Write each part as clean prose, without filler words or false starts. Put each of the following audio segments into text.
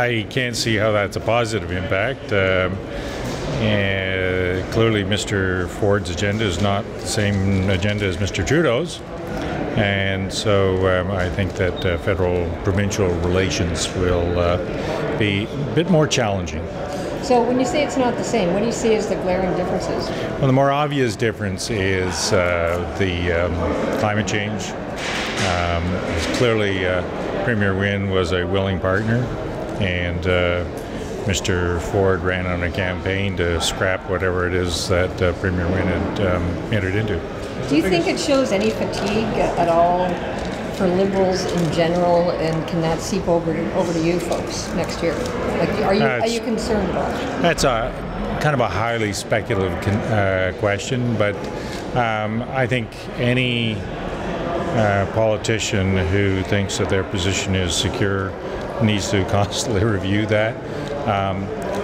I can't see how that's a positive impact. And clearly, Mr. Ford's agenda is not the same agenda as Mr. Trudeau's. And so I think that federal-provincial relations will be a bit more challenging. So when you say it's not the same, what do you see as the glaring differences? Well, the more obvious difference is the climate change. Clearly, Premier Wynne was a willing partner, and Mr. Ford ran on a campaign to scrap whatever it is that Premier Wynne had entered into. Do you think it shows any fatigue at all for Liberals in general, and can that seep over to you folks next year? Like, are you concerned about it? That's kind of a highly speculative question, but I think any politician who thinks that their position is secure needs to constantly review that.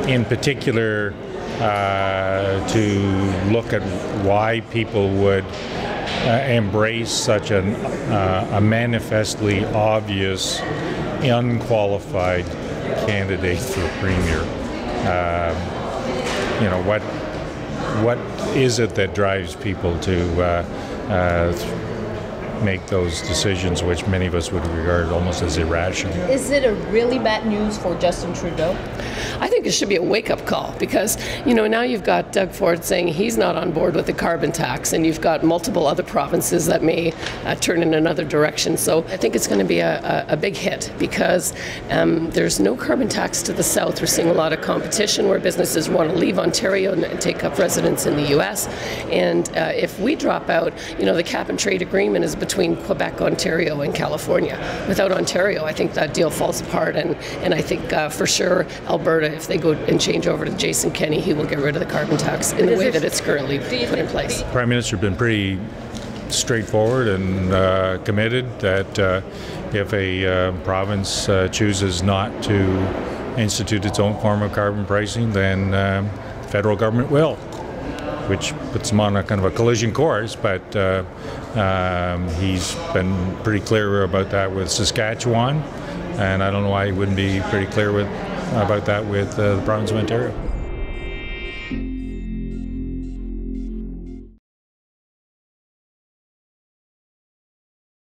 In particular, to look at why people would embrace such a manifestly obvious, unqualified candidate for premier. What is it that drives people to make those decisions, which many of us would regard almost as irrational? Is it a really bad news for Justin Trudeau? I think it should be a wake-up call, because now you've got Doug Ford saying he's not on board with the carbon tax, and you've got multiple other provinces that may turn in another direction. So I think it's going to be a big hit, because there's no carbon tax to the south. We're seeing a lot of competition where businesses want to leave Ontario and take up residence in the U.S. And if we drop out, the cap and trade agreement is between Quebec, Ontario, and California. Without Ontario, I think that deal falls apart, and I think for sure Alberta, if they go and change over to Jason Kenney, he will get rid of the carbon tax in the way that it's currently put in place. The Prime Minister has been pretty straightforward and committed that if a province chooses not to institute its own form of carbon pricing, then the federal government will, which puts them on a kind of a collision course, but he's been pretty clear about that with Saskatchewan, and I don't know why he wouldn't be pretty clear about that with the province of Ontario.